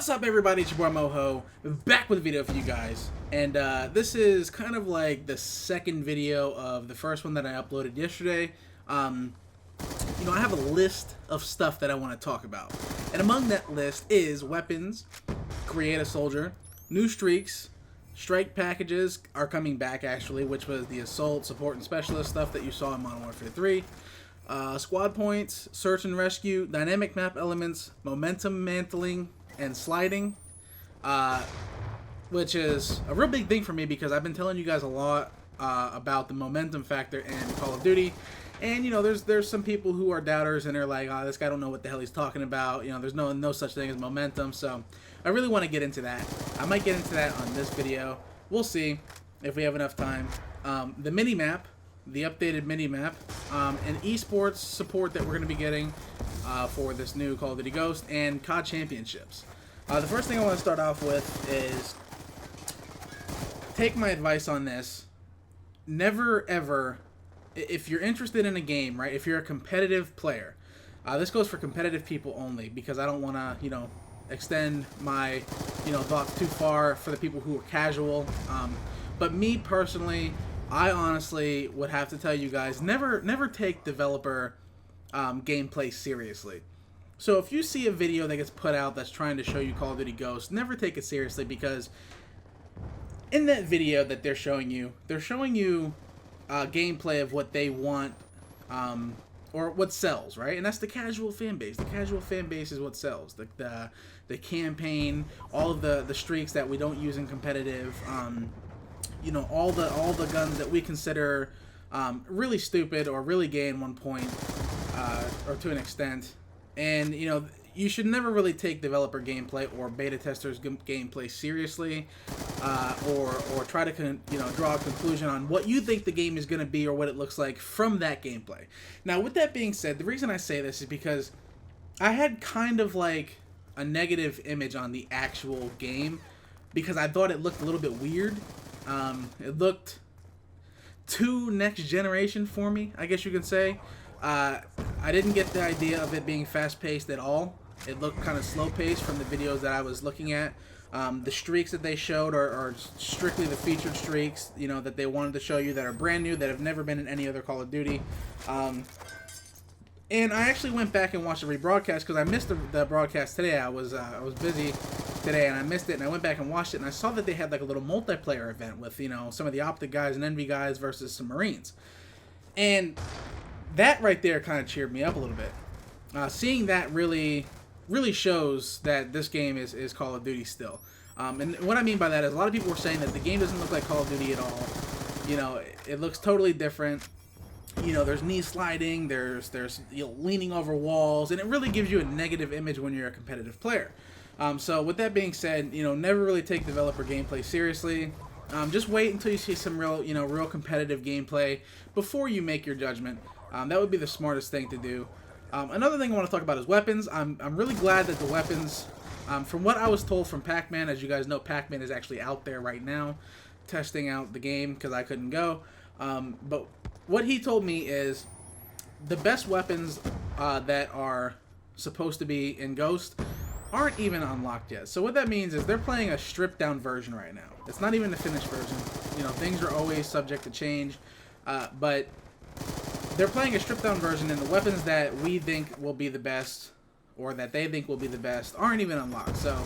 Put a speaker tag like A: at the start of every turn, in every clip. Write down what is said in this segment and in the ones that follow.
A: What's up, everybody? It's your boy Moho, back with a video for you guys. And this is kind of like the second video of the first one that I uploaded yesterday. I have a list of stuff that I want to talk about. And among that list is weapons, create a soldier, new streaks, strike packages are coming back actually, which was the assault, support, and specialist stuff that you saw in Modern Warfare 3. Squad points, search and rescue, dynamic map elements, momentum mantling, and sliding, which is a real big thing for me because I've been telling you guys a lot about the momentum factor in Call of Duty. And there's some people who are doubters and they're like, oh, this guy don't know what the hell he's talking about. There's no such thing as momentum. So I really want to get into that. I might get into that on this video. We'll see if we have enough time. The mini map, the updated mini map, and esports support that we're going to be getting for this new Call of Duty Ghost, and COD Championships. The first thing I want to start off with is take my advice on this. Never ever, if you're interested in a game, right, if you're a competitive player, this goes for competitive people only because I don't want to, extend my, thoughts too far for the people who are casual. But me personally, I honestly would have to tell you guys, never take developer gameplay seriously. So if you see a video that gets put out that's trying to show you Call of Duty Ghost, never take it seriously, because in that video that they're showing you gameplay of what they want, or what sells, right? And that's the casual fan base. The casual fan base is what sells. The campaign, all of the streaks that we don't use in competitive, all the guns that we consider really stupid or really gay in one point, or to an extent. And you should never really take developer gameplay or beta testers gameplay seriously, or try to draw a conclusion on what you think the game is going to be or what it looks like from that gameplay. Now, with that being said, the reason I say this is because I had kind of like a negative image on the actual game because I thought it looked a little bit weird. It looked too next generation for me, I guess you could say. I didn't get the idea of it being fast-paced at all. It looked kind of slow-paced from the videos that I was looking at. The streaks that they showed are strictly the featured streaks, that they wanted to show you, that are brand new, that have never been in any other Call of Duty. And I actually went back and watched the rebroadcast because I missed the broadcast today. I was busy today and I missed it, and I went back and watched it, and I saw that they had like a little multiplayer event with some of the Optic guys and Envy guys versus some Marines. And that right there kind of cheered me up a little bit. Seeing that really shows that this game is Call of Duty still. And what I mean by that is a lot of people were saying that the game doesn't look like Call of Duty at all. It looks totally different. There's knee sliding, there's leaning over walls, and it really gives you a negative image when you're a competitive player. So with that being said, never really take developer gameplay seriously. Just wait until you see some real competitive gameplay before you make your judgment. That would be the smartest thing to do. Another thing I want to talk about is weapons. I'm really glad that the weapons, from what I was told from Pac-Man, as you guys know, Pac-Man is actually out there right now testing out the game because I couldn't go. But what he told me is the best weapons that are supposed to be in Ghost aren't even unlocked yet. So what that means is they're playing a stripped down version right now. It's not even the finished version. Things are always subject to change, but they're playing a stripped down version, and the weapons that we think will be the best, or that they think will be the best, aren't even unlocked. So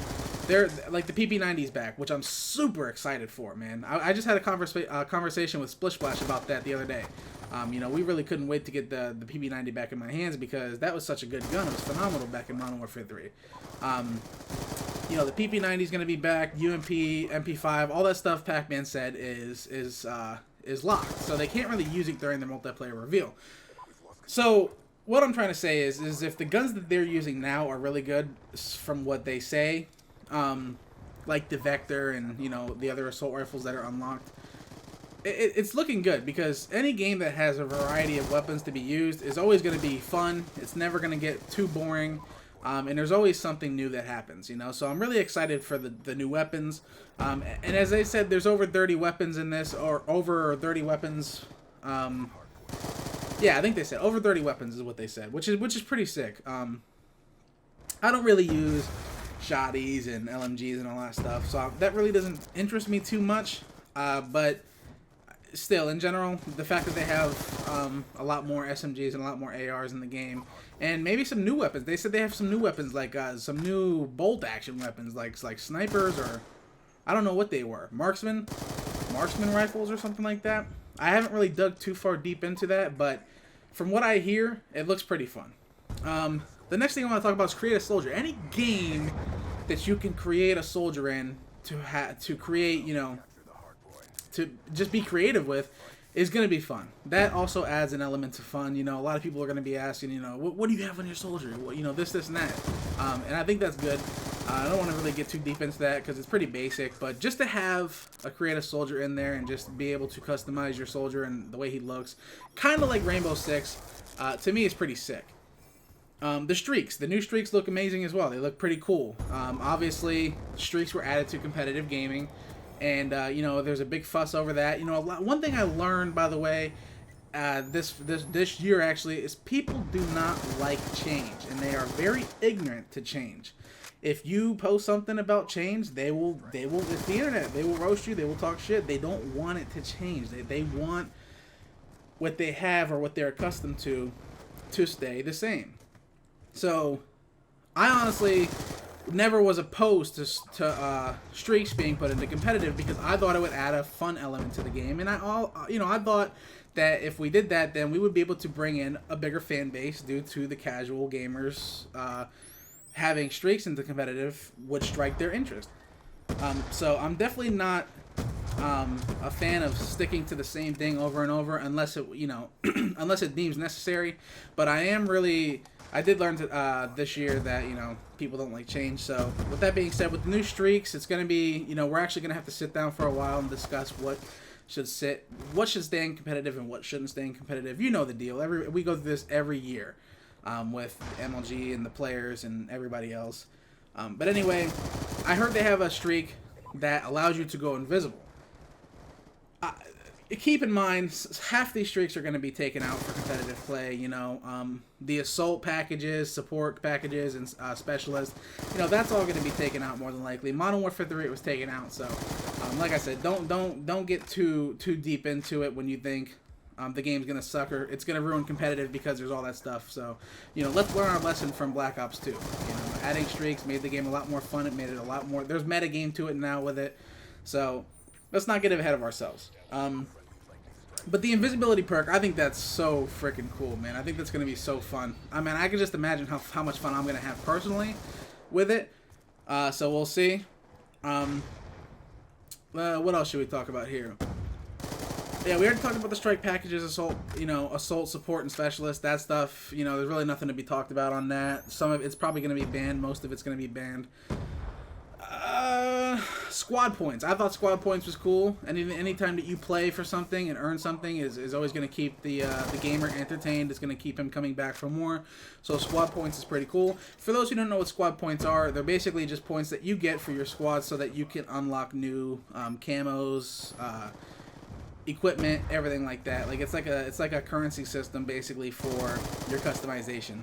A: they're like the PP90's back, which I'm super excited for, man. I just had a conversation with Splish Splash about that the other day. We really couldn't wait to get the PP90 back in my hands because that was such a good gun. It was phenomenal back in Modern Warfare 3. The PP90 is going to be back, UMP, MP5, all that stuff Pac-Man said is locked. So they can't really use it during the multiplayer reveal. So what I'm trying to say is if the guns that they're using now are really good from what they say, like the Vector and, the other assault rifles that are unlocked, it's looking good because any game that has a variety of weapons to be used is always going to be fun. It's never going to get too boring. And there's always something new that happens, So I'm really excited for the new weapons. And as they said, there's over 30 weapons in this, or over 30 weapons. Yeah, I think they said over 30 weapons is what they said, which is pretty sick. I don't really use shotties and LMGs and all that stuff. So that really doesn't interest me too much. But still, in general, the fact that they have a lot more SMGs and a lot more ARs in the game, and maybe some new weapons. They said they have some new weapons, like some new bolt action weapons, like snipers, or I don't know what they were, marksman rifles or something like that. I haven't really dug too far deep into that, but from what I hear, it looks pretty fun. The next thing I want to talk about is create a soldier. Any game that you can create a soldier in to create, you know, to just be creative with, is going to be fun. That also adds an element to fun. You know, a lot of people are going to be asking, you know, what do you have on your soldier? What, you know, this, and that. And I think that's good. I don't want to really get too deep into that because it's pretty basic, but just to have a creative soldier in there and just be able to customize your soldier and the way he looks, kind of like Rainbow Six, to me is pretty sick. The streaks. The new streaks look amazing as well. They look pretty cool. Obviously, streaks were added to competitive gaming, and you know, there's a big fuss over that. You know, one thing I learned, by the way, this year actually, is people do not like change, and they are very ignorant to change. If you post something about change, they will. It's the internet. They will roast you. They will talk shit. They don't want it to change. They want what they have or what they're accustomed to stay the same. So, I honestly never was opposed to streaks being put into competitive because I thought it would add a fun element to the game, and I thought that if we did that, then we would be able to bring in a bigger fan base due to the casual gamers. Having streaks into competitive would strike their interest. So I'm definitely not a fan of sticking to the same thing over and over unless it, you know, unless it deems necessary. But I did learn this year that, you know, people don't like change. So with that being said, with the new streaks, it's going to be, you know, we're actually going to have to sit down for a while and discuss what should stay in competitive and what shouldn't stay in competitive. You know the deal. We go through this every year. With MLG and the players and everybody else. But anyway, I heard they have a streak that allows you to go invisible. Keep in mind, half these streaks are going to be taken out for competitive play. You know, the assault packages, support packages, and specialists. You know, that's all going to be taken out more than likely. Modern Warfare 3 was taken out, so like I said, don't get too deep into it when you think the game's gonna suck or it's gonna ruin competitive because there's all that stuff. So, you know, let's learn our lesson from Black Ops 2. You know, adding streaks made the game a lot more fun. It made it a lot more. There's meta game to it now with it. So let's not get ahead of ourselves. But the invisibility perk, I think that's so freaking cool, man. I think that's gonna be so fun. I mean, I can just imagine how much fun I'm gonna have personally with it. So we'll see. What else should we talk about here? Yeah, we already talked about the strike packages, assault, you know, assault, support, and specialist. That stuff, you know, there's really nothing to be talked about on that. Some of it's probably going to be banned. Most of it's going to be banned. Squad points. I thought squad points was cool. And anytime that you play for something and earn something is always going to keep the gamer entertained. It's going to keep him coming back for more. So squad points is pretty cool. For those who don't know what squad points are, they're basically just points that you get for your squad so that you can unlock new camos, equipment, everything like that. Like it's like a currency system basically for your customization.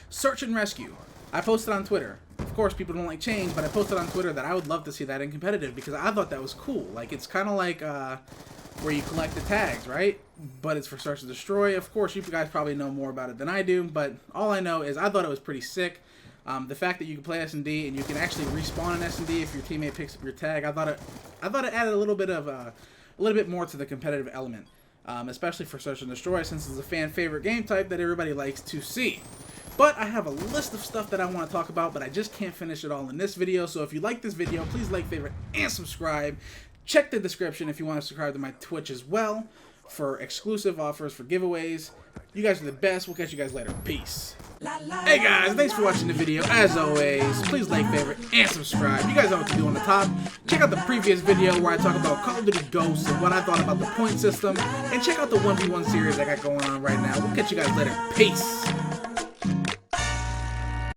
A: Search and rescue. I posted on Twitter. Of course, people don't like change, but I posted on Twitter that I would love to see that in competitive because I thought that was cool. Like it's kind of like where you collect the tags, right? But it's for search and destroy. Of course, you guys probably know more about it than I do, but all I know is I thought it was pretty sick. The fact that you can play S&D and you can actually respawn an S&D if your teammate picks up your tag, I thought it added a little bit more to the competitive element, especially for search and destroy, since it's a fan favorite game type that everybody likes to see. But I have a list of stuff that I want to talk about, but I just can't finish it all in this video. So if you like this video, please like, favorite, and subscribe. Check the description if you want to subscribe to my Twitch as well for exclusive offers, for giveaways. You guys are the best. We'll catch you guys later. Peace. Hey guys, thanks for watching the video. As always, please like, favorite, and subscribe. You guys know what to do on the top. Check out the previous video where I talk about Call of Duty Ghosts and what I thought about the point system. And check out the 1v1 series I got going on right now. We'll catch you guys later. Peace.